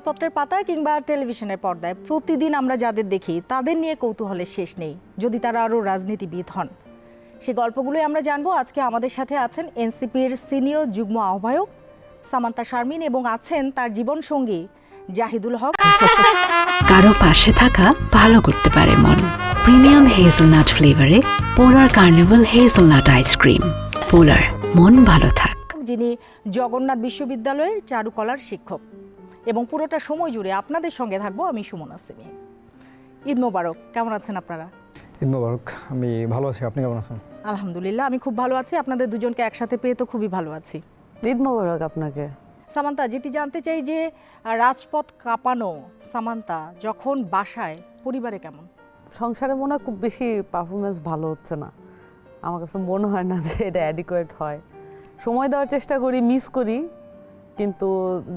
সংবাদপত্রের পাতায় কিংবা টেলিভিশনের পর্দায় প্রতিদিন আমরা যাদের দেখি তাদের নিয়ে কৌতূহলের শেষ নেই, যদি তারা আরও রাজনীতিবিদ হন। সেই গল্পগুলোই আমরা জানবো। আজকে আমাদের সাথে আছেন এনসিপির সিনিয়র যুগ্ম আহ্বায়ক সামান্তা শারমিন এবং আছেন তার জীবনসঙ্গী জাহিদুল হক। কারো পাশে থাকা ভালো করতে পারে মন। প্রিমিয়াম হেজেলনাট ফ্লেভারে পোলার কার্নিভাল হেজেলনাট আইসক্রিম। পোলার, মন ভালো থাক। যিনি জগন্নাথ বিশ্ববিদ্যালয়ের চারুকলার শিক্ষক এবং পুরোটা সময় জুড়ে আপনাদের সঙ্গে থাকবো আমি সুমনা সিমি। ঈদ মোবারক, কেমন আছেন আপনারা? ঈদ মোবারক, আমি ভালো আছি, আপনি কেমন আছেন? আলহামদুলিল্লাহ, আমি খুব ভালো আছি। আপনাদের দুজনকে একসাথে পেয়ে তো খুবই ভালো আছি। ঈদ মোবারক আপনাকে। সামান্তা, যেটি জানতে চাই যে রাজপথ কাঁপানো সামান্তা যখন বাসায়, পরিবারে কেমন? সংসারে মনে হয় খুব বেশি পারফরমেন্স ভালো হচ্ছে না, আমার কাছে মনে হয় না যে এটা অ্যাডিকুয়েট হয়। সময় দেওয়ার চেষ্টা করি, মিস করি, কিন্তু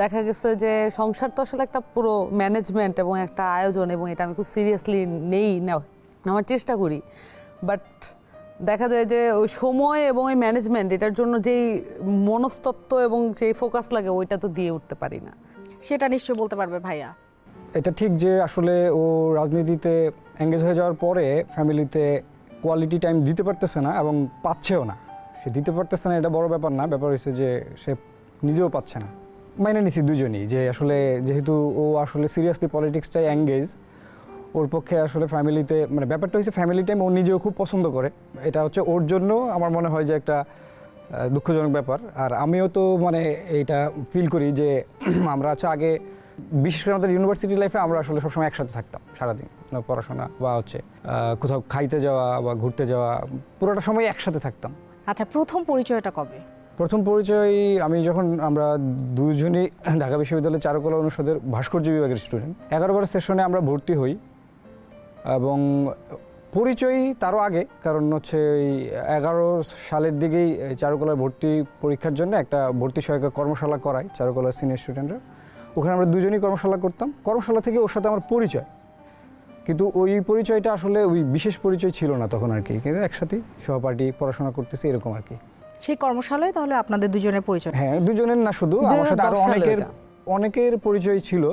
দেখা গেছে যে সংসার তো আসলে একটা পুরো ম্যানেজমেন্ট এবং একটা আয়োজন, এবং এটা আমি খুব সিরিয়াসলি নেওয়ার চেষ্টা করি। বাট দেখা যায় যে ওই সময় এবং ওই ম্যানেজমেন্ট, এটার জন্য যেই মনস্তত্ত্ব এবং যেই ফোকাস লাগে ওইটা তো দিয়ে উঠতে পারি না। সেটা নিশ্চয় বলতে পারবে ভাইয়া। এটা ঠিক যে আসলে ও রাজনীতিতে এঙ্গেজ হয়ে যাওয়ার পরে ফ্যামিলিতে কোয়ালিটি টাইম দিতে পারতেছে না এবং পাচ্ছেও না। সে দিতে পারতেছে না, এটা বড় ব্যাপার না, ব্যাপার হচ্ছে যে সে নিজেও পাচ্ছে না। মাইনে নিছি দুজনই যে আসলে যেহেতু ও আসলে সিরিয়াসলি পলিটিক্সটাই এঙ্গেজ, ওর পক্ষে আসলে ফ্যামিলিতে মানে ব্যাপারটা হচ্ছে ফ্যামিলি টাইম ও নিজেও খুব পছন্দ করে। এটা হচ্ছে ওর জন্য আমার মনে হয় যে একটা দুঃখজনক ব্যাপার। আর আমিও তো মানে এইটা ফিল করি যে আমরা আগে বিশেষ করে আমাদের ইউনিভার্সিটি লাইফে আমরা আসলে সবসময় একসাথে থাকতাম সারাদিন, পড়াশোনা বা হচ্ছে কোথাও খাইতে যাওয়া বা ঘুরতে যাওয়া, পুরোটা সময় একসাথে থাকতাম। আচ্ছা, প্রথম পরিচয়টা কবে? প্রথম পরিচয় আমি যখন আমরা দুজনই ঢাকা বিশ্ববিদ্যালয়ের চারুকলা অনুষদের ভাস্কর্য বিভাগের স্টুডেন্ট, 11বার সেশনে আমরা ভর্তি হই। এবং পরিচয় তারও আগে, কারণ হচ্ছে এই 11 সালের দিকেই চারুকলার ভর্তি পরীক্ষার জন্য একটা ভর্তি সহায়ক কর্মশালা করায় চারুকলার সিনিয়র স্টুডেন্টরা। ওখানে আমরা দুজনই কর্মশালা করতাম। কর্মশালা থেকে ওর সাথে আমার পরিচয়, কিন্তু ওই পরিচয়টা আসলে ওই বিশেষ পরিচয় ছিল না তখন আর কি, কিন্তু একসাথে সহপাঠী পড়াশোনা করতেছি এরকম আর কি। সেই কর্মশালায় তাহলে আপনাদের দুজনের পরিচয়? হ্যাঁ, দুজনের না, শুধু আমার সাথে আরও অনেকের পরিচয় ছিল,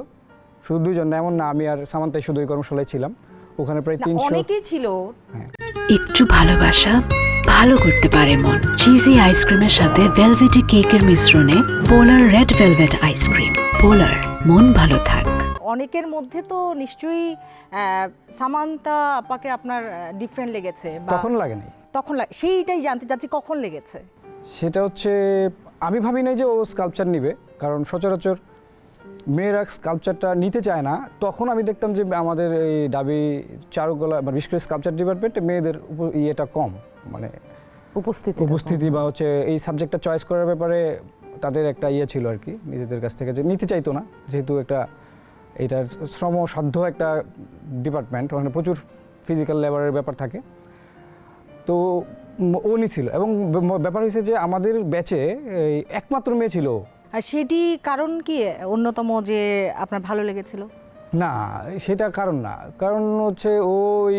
শুধু দুজন না, এমন না আমি আর সামান্তাই শুধু ওই কর্মশালায় ছিলাম। ওখানে প্রায় 300 অনেকেই ছিল। একটু ভালোবাসা ভালো করতে পারে মন। চিজি আইসক্রিমের সাথে ভেলভেটি কেকের মিশ্রণে পোলার রেড ভেলভেট আইসক্রিম। পোলার, মন ভালো থাক। অনেকের মধ্যে তো নিশ্চয়ই সামান্তা আপাকে আপনার ডিফারেন্ট লেগেছে। তখন লাগে নাই, তখন সেইটাই জানতে চাচ্ছি, কখন লেগেছে? সেটা হচ্ছে আমি ভাবি নাই যে ও স্কাল্পচার নিবে, কারণ সচরাচর মেয়েরা স্কাল্পচারটা নিতে চায় না। তখন আমি দেখতাম যে আমাদের এই ডাবি চারুকলা বা বিশেষ করে স্কাল্পচার ডিপার্টমেন্টে মেয়েদের ইয়েটা কম, মানে উপস্থিতি বা হচ্ছে এই সাবজেক্টটা চয়েস করার ব্যাপারে তাদের একটা ইয়ে ছিল আর কি নিজেদের কাছ থেকে, যে নিতে চাইতো না, যেহেতু একটা এটার শ্রমসাধ্য একটা ডিপার্টমেন্ট, ওখানে প্রচুর ফিজিক্যাল লেবারের ব্যাপার থাকে। তো ও নিছিল, এবং ব্যাপার হয়েছে যে আমাদের ব্যাচে একমাত্র মেয়ে ছিল। আর সেটি কারণ কি অন্যতম যে আপনার ভালো লেগেছিল? না, সেটা কারণ না, কারণ হচ্ছে ওই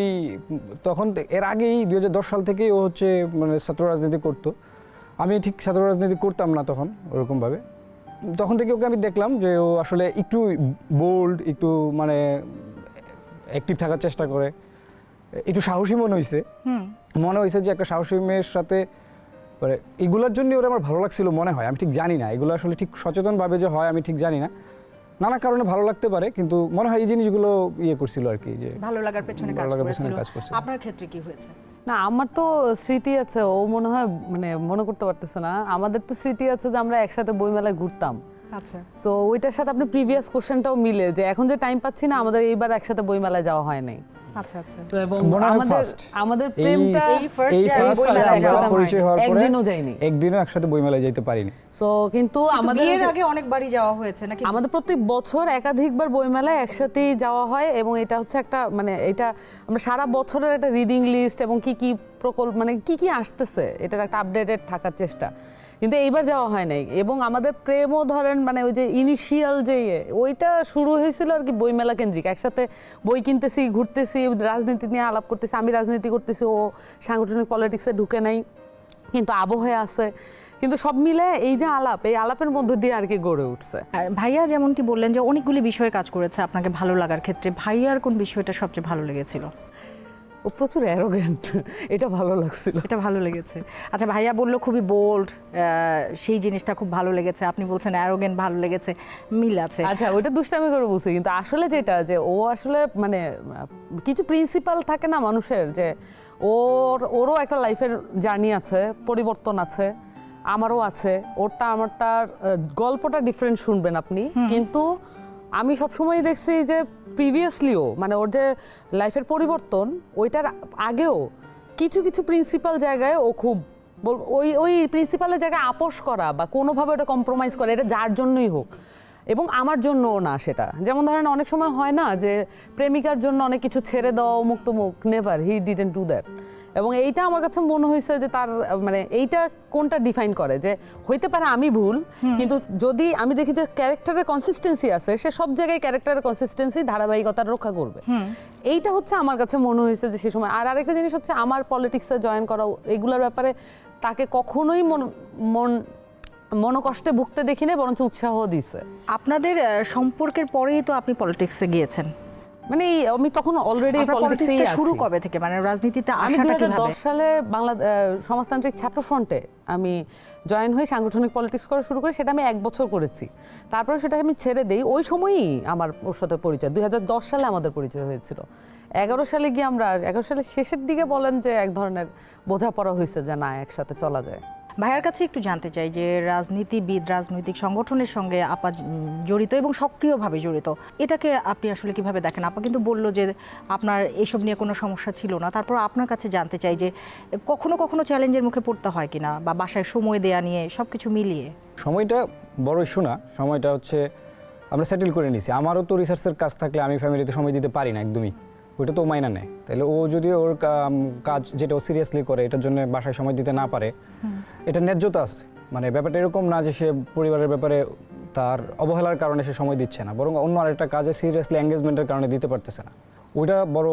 তখন এর আগেই 2010 সাল থেকেই ও হচ্ছে মানে ছাত্র রাজনীতি করতো। আমি ঠিক ছাত্র রাজনীতি করতাম না তখন ওরকমভাবে। তখন থেকে ওকে আমি দেখলাম যে ও আসলে একটু বোল্ড, একটু মানে অ্যাক্টিভ থাকার চেষ্টা করে, একটু সাহসী মনে হয়েছে যে একটা সাহসী মেয়ের সাথে মানে এগুলোর জন্য ওরা আমার ভালো লাগছিল মনে হয়। আমি ঠিক জানি না এগুলো আসলে ঠিক সচেতনভাবে যে হয় আমি ঠিক জানি না, নানা কারণে ভালো লাগতে পারে, কিন্তু মনে হয় এই জিনিসগুলো ইয়ে করছিল আর কি, যে ভালো লাগার পেছনে কাজ করছিল। আপনার ক্ষেত্রে কি হয়েছে? না, আমার তো স্মৃতি আছে, ও মনে হয় মানে মনে করতে পারতেছে না। আমাদের তো স্মৃতি আছে যে আমরা একসাথে বইমেলায় ঘুরতাম। আচ্ছা, তো ওইটার সাথে আপনি প্রিভিয়াস কোশ্চেনটাও মিলে, যে এখন যে টাইম পাচ্ছি না, আমাদের এইবার একসাথে বইমেলায় যাওয়া হয় নাই। আচ্ছা আচ্ছা। তো এবং আমাদের প্রেমটা একদিনও একসাথে বইমেলায় যেতে পারিনি। সো কিন্তু আমাদের এর আগে অনেকবারই যাওয়া হয়েছে নাকি? আমাদের প্রত্যেক বছর একাধিকবার বইমেলায় একসাথেই যাওয়া হয়, এবং এটা হচ্ছে একটা মানে এটা আমরা সারা বছরের একটা রিডিং লিস্ট এবং কি প্রকল্প মানে কি আসতেছে এটার একটা আপডেটেড থাকার চেষ্টা, কিন্তু এইবার যাওয়া হয় নাই। এবং আমাদের প্রেমও ধরেন মানে ওই যে ইনিশিয়াল যে ওইটা শুরু হয়েছিল আর কি বইমেলা কেন্দ্রিক, একসাথে বই কিনতেছি, ঘুরতেছি, রাজনীতি নিয়ে আলাপ করতেছি, আমি রাজনীতি করতেছি, ও সাংগঠনিক পলিটিক্সে ঢুকে নাই, কিন্তু আবহে আছে। কিন্তু সব মিলে এই যে আলাপ, এই আলাপের মধ্য দিয়ে আর কি গড়ে উঠছে। আর ভাইয়া যেমনটি বললেন যে অনেকগুলি বিষয়ে কাজ করেছে আপনাকে ভালো লাগার ক্ষেত্রে, ভাইয়ার কোন বিষয়টা সবচেয়ে ভালো লেগেছিল? ও প্রচুর অ্যারোগ্যান্ট, এটা ভালো লাগছিল। এটা ভালো লেগেছে। আচ্ছা, ভাইয়া বললো খুবই বোল্ড, সেই জিনিসটা খুব ভালো লেগেছে। আপনি বলছেন অ্যারোগেন্ট ভালো লেগেছে, মিল আছে। আচ্ছা, ওইটা দুষ্টামি করে বলছি, কিন্তু আসলে যেটা যে ও আসলে মানে কিছু প্রিন্সিপাল থাকে না মানুষের, যে ওরও একটা লাইফের জার্নি আছে, পরিবর্তন আছে, আমারও আছে। ওরটা আমারটার গল্পটা ডিফারেন্ট শুনবেন আপনি, কিন্তু আমি সবসময় দেখছি যে প্রিভিয়াসলিও মানে ওর যে লাইফের পরিবর্তন ওইটার আগেও কিছু কিছু প্রিন্সিপাল জায়গায় ও খুব ওই প্রিন্সিপালের জায়গায় আপোষ করা বা কোনোভাবে ওটা কম্প্রোমাইজ করা, এটা যার জন্যই হোক, এবং আমার জন্যও না সেটা। যেমন ধরেন অনেক সময় হয় না যে প্রেমিকার জন্য অনেক কিছু ছেড়ে দেওয়া, অমুক তমুক, never, he didn't do that. এবং এইটা আমার কাছে মনে হয়েছে যে তার মানে এইটা কোনটা ডিফাইন করে, যে হইতে পারে আমি ভুল, কিন্তু যদি আমি দেখি যে ক্যারেক্টারের কনসিস্টেন্সি আছে, সে সব জায়গায় ক্যারেক্টারের কনসিস্টেন্সি, ধারাবাহিকতা রক্ষা করবে। এইটা হচ্ছে আমার কাছে মনে হয়েছে যে সে সময়। আর আরেকটা জিনিস হচ্ছে আমার পলিটিক্সে জয়েন করা, এগুলোর ব্যাপারে তাকে কখনোই মনোকষ্টে ভুগতে দেখি না, বরঞ্চ উৎসাহ দিছে। আপনাদের সম্পর্কের পরেই তো আপনি পলিটিক্সে গিয়েছেন, মানে আমি তখন অলরেডি পলিটিক্সটা শুরু কবে থেকে, মানে রাজনীতিতে আমি আসাটা কিভাবে? 2010 সালে বাংলা সমাজতান্ত্রিক ছাত্র ফ্রন্টে আমি জয়েন হয়ে সাংগঠনিক পলিটিক্স করা শুরু করি। সেটা আমি 1 বছর করেছি, তারপরে সেটা আমি ছেড়ে দেই। ওই সময়ই আমার ওর সাথে পরিচয়, 2010 সালে আমাদের পরিচয় হয়েছিল। 11 সালে গিয়ে আমরা 11 সালের শেষের দিকে বলেন যে এক ধরনের বোঝাপড়া হয়েছে যে না, একসাথে চলা যায়। ভাইয়ার কাছে একটু জানতে চাই যে রাজনীতিবিদ, রাজনৈতিক সংগঠনের সঙ্গে আপা জড়িত এবং সক্রিয়ভাবে জড়িত, এটাকে আপনি আসলে কিভাবে দেখেন? আপা কিন্তু বললো যে আপনার এইসব নিয়ে কোনো সমস্যা ছিল না, তারপর আপনার কাছে জানতে চাই যে কখনো কখনো চ্যালেঞ্জের মুখে পড়তে হয় কিনা, বা বাসায় সময় দেয়া নিয়ে সব কিছু মিলিয়ে। সময়টা বড় ইস্যু না, সময়টা হচ্ছে আমরা সেটেল করে নিছি। আমারও তো রিসার্চের কাজ থাকলে আমি ফ্যামিলিতে সময় দিতে পারি না একদমই, ওইটা তো মাইনা নেয়। তাহলে ও যদি ওর কাজ যেটা ও সিরিয়াসলি করে এটার জন্য বাসায় সময় দিতে না পারে, এটা ন্যায্যতা আছে। মানে ব্যাপারটা এরকম না যে সে পরিবারের ব্যাপারে তার অবহেলার কারণে সে সময় দিচ্ছে না, বরং অন্য আরেকটা কাজে সিরিয়াসলি এঙ্গেজমেন্টের কারণে দিতে পারতেছে না, ওইটা বড়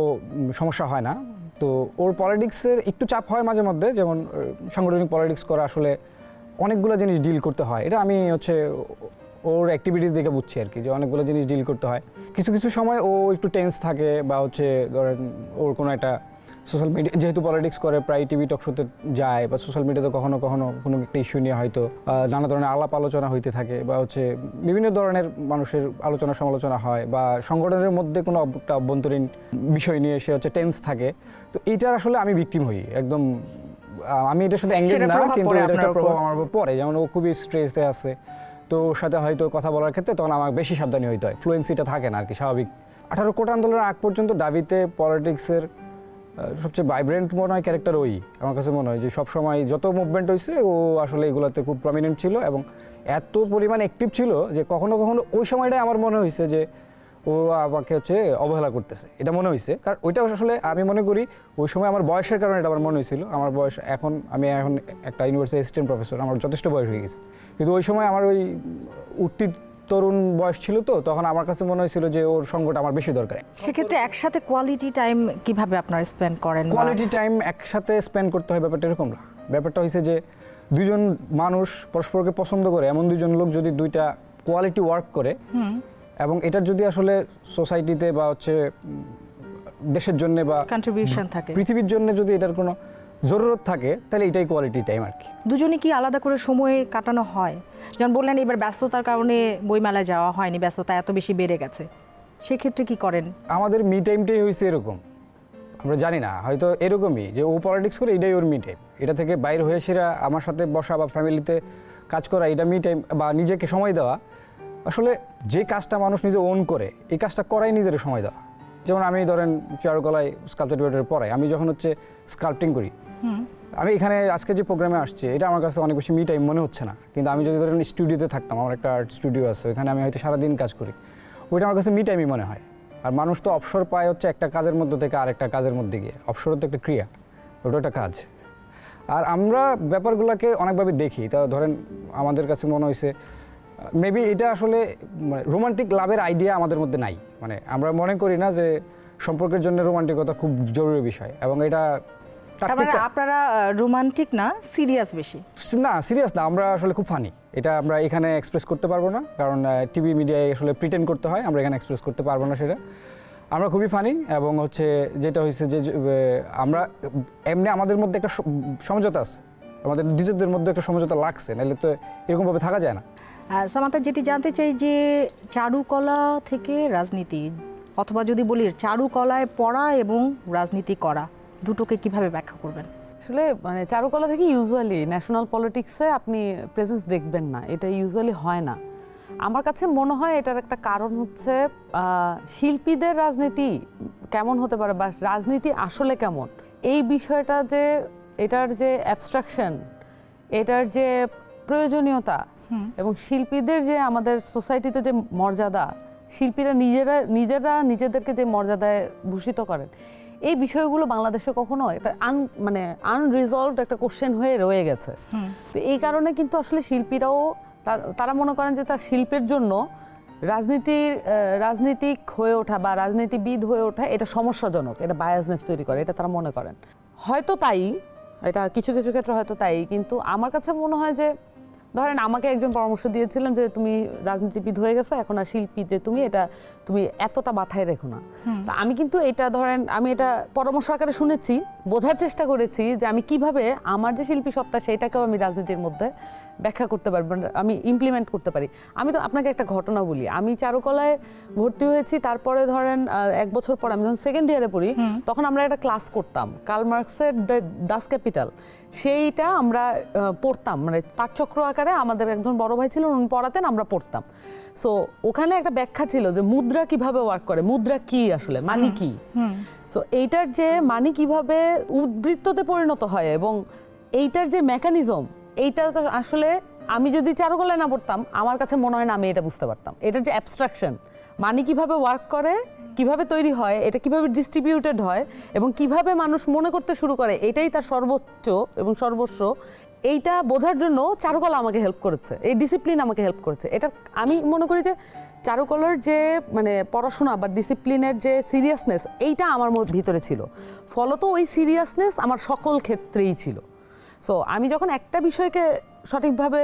সমস্যা হয় না। তো ওর পলিটিক্সের একটু চাপ হয় মাঝে মধ্যে, যেমন সাংগঠনিক পলিটিক্স করা আসলে অনেকগুলো জিনিস ডিল করতে হয়। এটা আমি হচ্ছে ওর অ্যাক্টিভিটিস দেখে বুঝছি আর কি, যে অনেকগুলো জিনিস ডিল করতে হয়। কিছু কিছু সময় ও একটু টেন্স থাকে, বা হচ্ছে ধরেন ওর কোনো একটা সোশ্যাল মিডিয়া, যেহেতু পলিটিক্স করে প্রায় টিভি টক শোতে যায়, বা সোশ্যাল মিডিয়াতে কখনো কখনো কোনো একটা ইস্যু নিয়ে হয়তো নানা ধরনের আলাপ আলোচনা হইতে থাকে, বা হচ্ছে বিভিন্ন ধরনের মানুষের আলোচনা সমালোচনা হয়, বা সংগঠনের মধ্যে কোনো একটা অভ্যন্তরীণ বিষয় নিয়ে সে হচ্ছে টেন্স থাকে। তো এইটার আসলে আমি ভিকটিম হই একদম। আমি এটার সাথে এঙ্গেজ না, কিন্তু এটার একটা প্রভাব আমার উপর পড়ে। যেমন ও খুবই স্ট্রেসে আছে, তো ওর সাথে হয়তো কথা বলার ক্ষেত্রে তখন আমার বেশি সাবধানী হইতে হয়, ফ্লুয়েন্সিটা থাকে না আর কি স্বাভাবিক। 18 কোটা আন্দোলনের আগ পর্যন্ত দাবিতে পলিটিক্সের সবচেয়ে ভাইব্রেন্ট মনে হয় ক্যারেক্টার ওই, আমার কাছে মনে হয় যে সবসময় যত মুভমেন্ট হয়েছে ও আসলে এগুলোতে খুব প্রমিনেন্ট ছিল, এবং এত পরিমাণ অ্যাক্টিভ ছিল যে কখনো কখনো ওই সময়টাই আমার মনে হয়েছে যে ও আমাকে হচ্ছে অবহেলা করতেছে, এটা মনে হয়েছে। কারণ ওইটা আসলে আমি মনে করি ওই সময় আমার বয়সের কারণে এটা আমার মনে হয়েছিল। আমার বয়স আমি এখন একটা ইউনিভার্সিটি অ্যাসিস্ট্যান্ট প্রফেসর, আমার যথেষ্ট বয়স হয়ে গেছে, কিন্তু ওই সময় আমার ওই উঠতি তরুণ বয়স ছিল, তো তখন আমার কাছে মনে হয়েছিল যে ওর সঙ্গটা আমার বেশি দরকার। সেক্ষেত্রে একসাথে কোয়ালিটি টাইম কিভাবে আপনারা স্পেন্ড করেন? কোয়ালিটি টাইম একসাথে স্পেন্ড করতে হয় ব্যাপারটা এরকম না। ব্যাপারটা হয়েছে যে দুজন মানুষ পরস্পরকে পছন্দ করে এমন দুজন লোক যদি দুইটা কোয়ালিটি ওয়ার্ক করে, এবং এটার যদি আসলে সোসাইটিতে বা হচ্ছে দেশের জন্য বা কন্ট্রিবিউশন থাকে, পৃথিবীর জন্য যদি এটার কোনো জরুরত থাকে, তাহলে এটাই কোয়ালিটি টাইম আর কি। দুজনে কি আলাদা করে সময় কাটানো হয়? যেমন বললেন এবার ব্যস্ততার কারণে বইমেলায় যাওয়া হয়নি, ব্যস্ততা এত বেশি বেড়ে গেছে, সেক্ষেত্রে কি করেন? আমাদের মি টাইমটাই হয়েছে এরকম, আমরা জানি না, হয়তো এরকমই যে ও পলিটিক্স করে এটাই ওর মি টাইম। এটা থেকে বাইরে হয়ে সেরা আমার সাথে বসা বা ফ্যামিলিতে কাজ করা, এটা মি টাইম বা নিজেকে সময় দেওয়া। আসলে যে কাজটা মানুষ নিজে ওন করে, এই কাজটা করাই নিজের সময় দেওয়া। যেমন আমি ধরেন চারুকলায় স্কাল্পচার পড়াই, আমি যখন হচ্ছে স্কাল্পটিং করি, আমি এখানে আজকে যে প্রোগ্রামে আসছে এটা আমার কাছে অনেক বেশি মি টাইম মনে হচ্ছে না, কিন্তু আমি যদি ধরেন স্টুডিওতে থাকতাম, আমার একটা আর্ট স্টুডিও আছে, ওইখানে আমি হয়তো সারাদিন কাজ করি, ওইটা আমার কাছে মি টাইমই মনে হয়। আর মানুষ তো অবসর পায় হচ্ছে একটা কাজের মধ্যে থেকে আরেকটা কাজের মধ্যে গিয়ে, অবসর তো একটা ক্রিয়া, ওটা একটা কাজ। আর আমরা ব্যাপারগুলোকে অনেকভাবে দেখি, তা ধরেন আমাদের কাছে মনে হয়েছে মেবি এটা আসলে মানে রোমান্টিক লাভের আইডিয়া আমাদের মধ্যে নাই। মানে আমরা মনে করি না যে সম্পর্কের জন্য রোমান্টিকতা খুব জরুরি বিষয়, এবং এটা তার মানে আপনারা রোমান্টিক না, সিরিয়াস বেশি? না, সিরিয়াস না, আমরা আসলে খুব ফানি। এটা আমরা এখানে এক্সপ্রেস করতে পারবো না, কারণ টিভি মিডিয়ায় আসলে প্রিটেন্ড করতে হয়, আমরা এখানে এক্সপ্রেস করতে পারবো না সেটা। আমরা খুবই ফানি, এবং হচ্ছে যেটা হয়েছে যে আমরা এমনি আমাদের মধ্যে একটা সমঝোতা আছে, আমাদের নিজেদের মধ্যে একটা সমঝোতা লাগছে, নাহলে তো এরকমভাবে থাকা যায় না। সামান্তা, যেটি জানতে চাই যে চারুকলা থেকে রাজনীতি, অথবা যদি বলি চারুকলায় পড়া এবং রাজনীতি করা, দুটোকে কিভাবে ব্যাখ্যা করবেন? আসলে মানে চারুকলা থেকে ইউজুয়ালি ন্যাশনাল পলিটিক্সে আপনি প্রেজেন্স দেখবেন না, এটা ইউজুয়ালি হয় না। আমার কাছে মনে হয় এটার একটা কারণ হচ্ছে শিল্পীদের রাজনীতি কেমন হতে পারে বা রাজনীতি আসলে কেমন, এই বিষয়টা যে এটার যে অ্যাবস্ট্রাকশন, এটার যে প্রয়োজনীয়তা, এবং শিল্পীদের যে আমাদের সোসাইটিতে যে মর্যাদা, শিল্পীরা নিজেরা নিজেদেরকে যে মর্যাদায় ভূষিত করেন, এই বিষয়গুলো বাংলাদেশে কখনো একটা মানে আনরিজলভড একটা কোশ্চেন হয়ে রয়ে গেছে। তো এই কারণে কিন্তু আসলে শিল্পীরাও তারা মনে করেন যে তার শিল্পের জন্য রাজনীতিক হয়ে ওঠা বা রাজনীতিবিদ হয়ে ওঠা এটা সমস্যাজনক, এটা বায়াসনেস তৈরি করে, এটা তারা মনে করেন। হয়তো তাই, এটা কিছু কিছু ক্ষেত্রে হয়তো তাই, কিন্তু আমার কাছে মনে হয় যে ধরেন আমাকে একজন পরামর্শ দিয়েছিলেন যে তুমি রাজনীতিবিদ হয়ে গেছো, এখন আর শিল্পী যে তুমি এতটা মাথায় রেখো না। তা আমি কিন্তু এটা ধরেন আমি এটা পরামর্শ আকারে শুনেছি, বোঝার চেষ্টা করেছি যে আমি কিভাবে আমার যে শিল্পী সত্তা সেটাকেও আমি রাজনীতির মধ্যে ব্যাখ্যা করতে পারবো, আমি ইমপ্লিমেন্ট করতে পারি। আমি তো আপনাকে একটা ঘটনা বলি, আমি চারুকলায় ভর্তি হয়েছি, তারপরে ধরেন 1 বছর পর আমি যখন সেকেন্ড ইয়ারে পড়ি, তখন আমরা একটা ক্লাস করতাম কার্ল মার্কসের ডাস ক্যাপিটাল, সেইটা আমরা পড়তাম, মানে পাঠচক্র আকারে আমাদের একজন বড় ভাই ছিলেন, উনি পড়াতেন, আমরা পড়তাম। সো ওখানে একটা ব্যাখ্যা ছিল যে মুদ্রা কিভাবে ওয়ার্ক করে, মুদ্রা কি আসলে, মানি কি, সো এইটার যে মানি কিভাবে উদ্বৃত্ততে পরিণত হয় এবং এইটার যে মেকানিজম, এইটা আসলে আমি যদি চারুকলায় না পড়তাম আমার কাছে মনে হয় না আমি এটা বুঝতে পারতাম। এটার যে অ্যাবস্ট্রাকশন, মানি কিভাবে ওয়ার্ক করে, কিভাবে তৈরি হয়, এটা কিভাবে ডিস্ট্রিবিউটেড হয় এবং কিভাবে মানুষ মনে করতে শুরু করে, এটাই তার সর্বোচ্চ এবং সর্বস্ব, এইটা বোঝার জন্য চারুকলা আমাকে হেল্প করেছে, এই ডিসিপ্লিন আমাকে হেল্প করেছে। এটা আমি মনে করি যে চারুকলার যে মানে পড়াশোনা বা ডিসিপ্লিনের যে সিরিয়াসনেস, এইটা আমার ভিতরে ছিল, ফলত ওই সিরিয়াসনেস আমার সকল ক্ষেত্রেই ছিল। সো আমি যখন একটা বিষয়কে সঠিকভাবে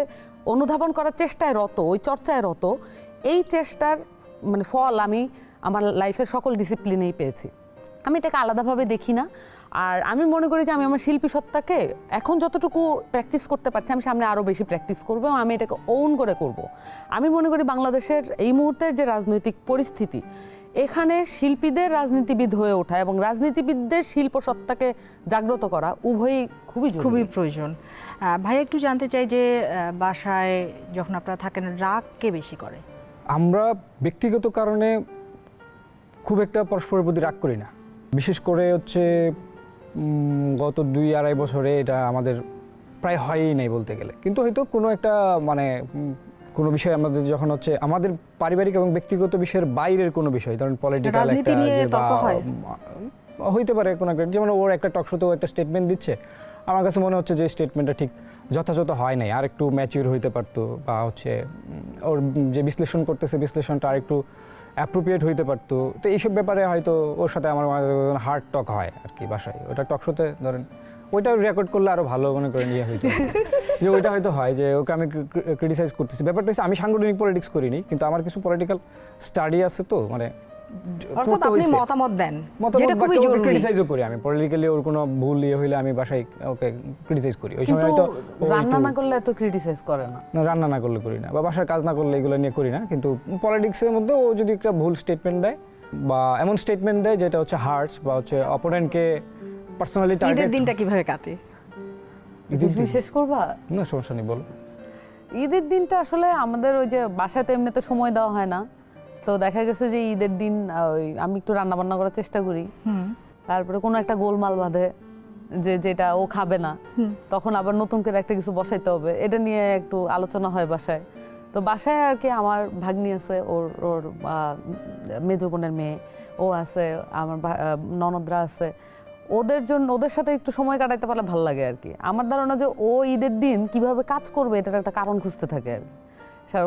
অনুধাবন করার চেষ্টায় রত, ওই চর্চায় রত, এই চেষ্টার মানে ফল আমি আমার লাইফের সকল ডিসিপ্লিনেই পেয়েছি। আমি এটাকে আলাদাভাবে দেখি না, আর আমি মনে করি যে আমি আমার শিল্পী সত্তাকে এখন যতটুকু প্র্যাকটিস করতে পারছি, আমি সামনে আরও বেশি প্র্যাকটিস করবো এবং আমি এটাকে ওন করে করব। আমি মনে করি বাংলাদেশের এই মুহূর্তের যে রাজনৈতিক পরিস্থিতি, এখানে শিল্পীদের রাজনীতিবিদ হয়ে ওঠা এবং রাজনীতিবিদদের শিল্প সত্তাকে জাগ্রত করা উভয়ই খুবই প্রয়োজন। ভাই, একটু জানতে চাই যে বাসায় যখন আপনারা থাকেন রাগ কে বেশি করে? আমরা ব্যক্তিগত কারণে খুব একটা পরস্পরের প্রতি রাগ করি না, বিশেষ করে হচ্ছে গত 2-2.5 বছরে এটা আমাদের প্রায় হয়ই নাই বলতে গেলে। কিন্তু হয়তো কোনো একটা মানে কোনো বিষয় আমাদের যখন হচ্ছে আমাদের পারিবারিক এবং ব্যক্তিগত বিষয়ের বাইরের কোনো বিষয়, ধরেন পলিটিক্যাল একটা হইতে পারে কোনো একটা, যেমন ওর একটা টক শোতেও একটা স্টেটমেন্ট দিচ্ছে, আমার কাছে মনে হচ্ছে যে স্টেটমেন্টটা ঠিক যথাযথ হয় নাই, আর একটু ম্যাচিউর হইতে পারতো, বা হচ্ছে ওর যে বিশ্লেষণ করতেছে বিশ্লেষণটা আর একটু অ্যাপ্রোপ্রিয়েট হইতে পারতো। তো এইসব ব্যাপারে হয়তো ওর সাথে আমার হার্ড টক হয় আর কি বাসায়। ওটা টক শোতে ধরেন ওইটা রেকর্ড করলে আরও ভালো মনে করেন ইয়ে হইতো, যে ওইটা হয়তো হয় যে ওকে আমি ক্রিটিসাইজ করতেছি। ব্যাপারটা হচ্ছে আমি সাংগঠনিক পলিটিক্স করিনি, কিন্তু আমার কিছু পলিটিক্যাল স্টাডি আছে, তো মানে মতামত দেন, যেটা খুবই জরুরি। ক্রিটিসাইজও করি আমি পলিটিক্যালি, ওর কোনো ভুল ইয়ে হইলে আমি বাসায় ওকে ক্রিটিসাইজ করি। ওই সময় হয়তো রান্না না করলে এত ক্রিটিসাইজ করে না, রান্না না করলে করি না, বা বাসার কাজ না করলে এগুলো নিয়ে করি না। কিন্তু পলিটিক্সের মধ্যে ও যদি একটা ভুল স্টেটমেন্ট দেয় বা এমন স্টেটমেন্ট দেয় যেটা হচ্ছে হার্শ বা হচ্ছে অপোনেন্টকে পার্সোনালি টার্গেট। ঈদের দিনটা কিভাবে কাটে? শেষ করবা? না, সমস্যা নেই, বলো। ঈদের দিনটা আসলে আমাদের ওই যে বাসায় তো এমনিতে সময় দেওয়া হয় না, তো দেখা গেছে যে ঈদের দিন আমি একটু রান্না বান্না করার চেষ্টা করি, তারপরে কোনো একটা গোলমাল বাঁধে যে যেটা ও খাবে না, তখন আবার নতুন করে একটা কিছু বসাইতে হবে, এটা নিয়ে একটু আলোচনা হয় বাসায়। তো বাসায় আর কি আমার ভাগ্নি আছে, ওর মেজো বোনের মেয়ে ও আছে, আমার ননদরা আছে, ওদের সাথে একটু সময় কাটাইতে পারলে ভালো লাগে আর কি। আমার ধারণা যে ও ঈদের দিন কিভাবে কাজ করবে এটার একটা কারণ খুঁজতে থাকে আর কি,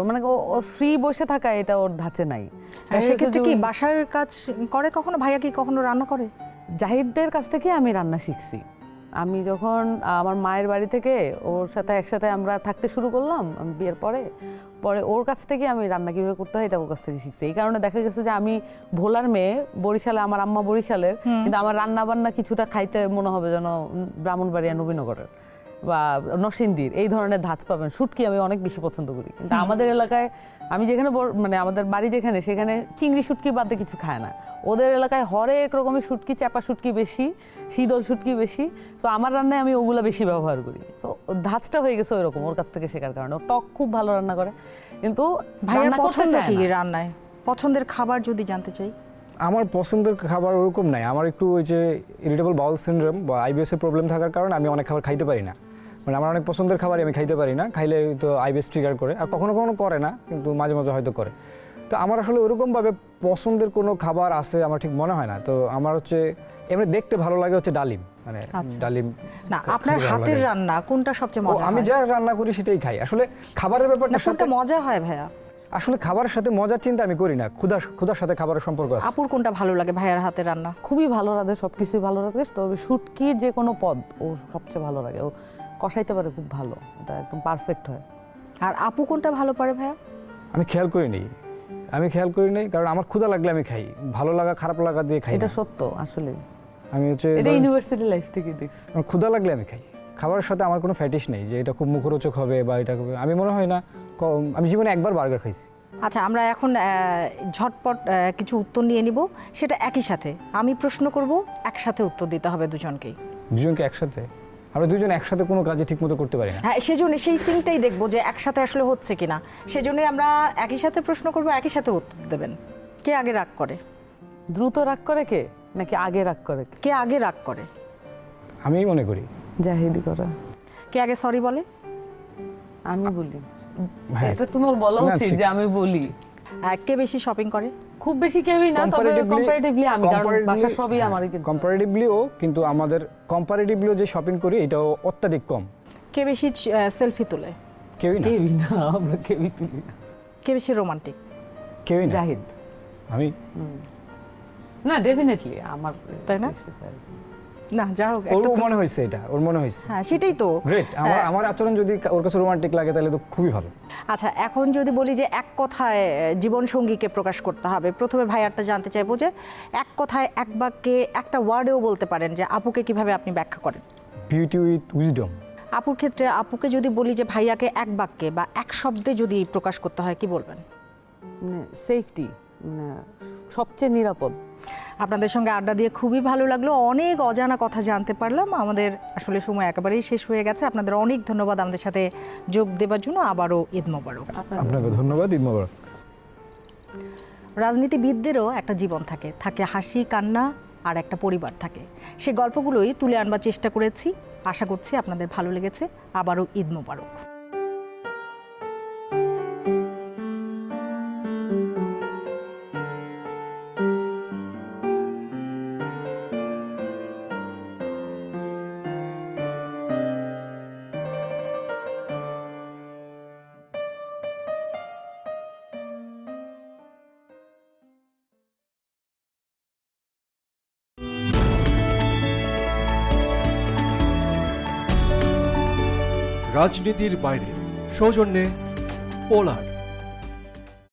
মানে ও ফ্রি বসে থাকা এটা ওর ধাঁচে নাই। সেক্ষেত্রে কি বাসার কাজ করে কখনো? ভাইয়া কি কখনো রান্না করে? জাহিদদের কাছ থেকে আমি রান্না শিখছি, আমি যখন আমার মায়ের বাড়ি থেকে ওর সাথে একসাথে আমরা থাকতে শুরু করলাম বিয়ের পরে পরে ওর কাছ থেকে আমি রান্না কীভাবে করতে হয় এটা ওর কাছ থেকে শিখছি। এই কারণে দেখা গেছে যে আমি ভোলার মেয়ে, বরিশালে, আমার আম্মা বরিশালের, কিন্তু আমার রান্না বান্না কিছুটা খাইতে মনে হবে যেন ব্রাহ্মণবাড়িয়া নবীনগরের বা নরসিংদীর এই ধরনের ধাঁচ পাবেন। শুটকি আমি অনেক বেশি পছন্দ করি, কিন্তু আমাদের এলাকায় আমি যেখানে মানে আমাদের বাড়ি যেখানে সেখানে চিংড়ি শুটকি বাদে কিছু খায় না। ওদের এলাকায় হরেক রকমের শুটকি, চাপা শুটকি বেশি, শীতল শুটকি বেশি। তো আমার রান্নায় আমি ওগুলো বেশি ব্যবহার করি। তো ধাঁচটা হয়ে গেছে ওই রকম ওর কাছ থেকে শেখার কারণে। ও টক খুব ভালো রান্না করে, কিন্তু ভাইয়ার রান্না করতে পছন্দ চায় কি না। রান্নায়? পছন্দের খাবার যদি জানতে চাই। আমার পছন্দের খাবার ওরকম নাই। আমার একটু ওই যে ইরিটেবল বাউল সিনড্রোম বা আইবিএস এর প্রবলেম থাকার কারণে আমি অনেক খাবার খাইতে পারি না। মানে আমার অনেক পছন্দের খাবারই আমি খাইতে পারি না, খাইলে তো আইবিএস ট্রিগার করে। আর কখনো কখনো করে না, কিন্তু মাঝে মাঝে হয়তো করে। তো আমার আসলে ওরকমভাবে পছন্দের কোনো খাবার আছে আমার ঠিক মনে হয় না। তো আমার হচ্ছে এমনি দেখতে ভালো লাগে হচ্ছে ডালিম, মানে ডালিম। না, আপনার হাতের রান্না কোনটা সবচেয়ে মজা? আমি যা রান্না করি সেটাই খাই। আসলে খাবারের ব্যাপারটা কোনটা মজা হয় ভাইয়া? আসলে খাবারের সাথে মজার চিন্তা আমি করি না, ক্ষুধার সাথে খাবারের সম্পর্ক আছে। আপুর কোনটা ভালো লাগে ভাইয়ার হাতের রান্না? খুবই ভালো রাঁধে, সব কিছুই ভালো রাঁধে, তবে শুটকির যে কোনো পদ ও সবচেয়ে ভালো লাগে। ও কষাইতে পারে খুব ভালো, এটা একদম পারফেক্ট হয়। আর আপু কোনটা ভালো পারে ভাইয়া? আমি খেয়াল করি নেই, কারণ আমার ক্ষুধা লাগলে আমি খাই, ভালো লাগা খারাপ লাগা দিয়ে খাই এটা না। সত্য আসলে, আমি হচ্ছে এটা ইউনিভার্সিটি লাইফ থেকে দেখছি। আমার ক্ষুধা লাগলে আমি খাই। খাবারের সাথে আমার কোনো ফ্যাটিস নেই যে এটা খুব মুখরোচক হবে বা এটা হবে। আমি মনে হয় না, আমি জীবনে একবার বার্গার খাইছি। আচ্ছা, আমরা এখন ঝটপট কিছু উত্তর নিয়ে নিব, সেটা একই সাথে আমি প্রশ্ন করব, একসাথে উত্তর দিতে হবে দুজনকেই। দুজনকে একসাথে? আমরা দুজন একসাথে কোনো কাজে ঠিকমতো করতে পারি না। হ্যাঁ, সেজন্য সেই সিনটাই দেখবো যে একসাথে আসলে হচ্ছে কিনা। সেজন্যই আমরা একই সাথে প্রশ্ন করব, একই সাথে উত্তর দেবেন। কে আগে রাগ করে? দ্রুত রাগ করে কে, নাকি আগে রাগ করে কে? কে আগে রাগ করে? আমি মনে করি জাহিদি করে। কে আগে সরি বলে? আমি বলি। হ্যাঁ। এটা তোমার বলা না, উচিত ঠিক। যে আমি বলি। কে বেশি শপিং করে? খুব বেশি কেউই না, তবে কম্পারেটিভলি আমি, কারণ বাসা সবই হ্যাঁ, আমারই কিনতে হয়। কম্পারেটিভলিও, কিন্তু আমাদের কম্পারেটিভলিও যে শপিং করি এটাও অত্যাধিক কম। কে বেশি সেলফি তোলে? কেউই না। কেউই না, আমরা কেউই তুলি না। কে বেশি রোমান্টিক? কেউই না। জাহিদ। আমি না, ডেফিনেটলি আমার, তাই না? না, যা হোক, ওর একটা মনে হয়েছে, এটা ওর মনে হয়েছে। হ্যাঁ, সেটাই তো। গ্রেট। আমার আচরণ যদি ওর কাছে রোমান্টিক লাগে তাহলে তো খুবই ভালো। আচ্ছা, এখন যদি বলি যে এক কথায় জীবন সঙ্গীকে প্রকাশ করতে হবে, প্রথমে ভাইয়ারটা জানতে চাইবো যে এক কথায়, এক বাক্যে, একটা ওয়ার্ডেও বলতে পারেন যে আপুকে কিভাবে আপনি ব্যাখ্যা করেন? Beauty with wisdom. আপুর ক্ষেত্রে আপুকে যদি বলি যে ভাইয়াকে এক বাক্যে বা এক শব্দে যদি প্রকাশ করতে হয়, কি বলবেন? সেফটি, সবচেয়ে নিরাপদ। আপনাদের সঙ্গে আড্ডা দিয়ে খুবই ভালো লাগলো, অনেক অজানা কথা জানতে পারলাম। আমাদের আসলে সময় একেবারেই শেষ হয়ে গেছে। আপনাদের অনেক ধন্যবাদ আমাদের সাথে যোগ দেওয়ার জন্য। আবারও ঈদ মোবারক। আপনাকে ধন্যবাদ। ঈদ মোবারক। রাজনীতিবিদদেরও একটা জীবন থাকে, থাকে হাসি, কান্না, আর একটা পরিবার থাকে। সে গল্পগুলোই তুলে আনবার চেষ্টা করেছি। আশা করছি আপনাদের ভালো লেগেছে। আবারও ঈদ মোবারক। রাজনীতির বাইরে সৌজন্যে পোলার।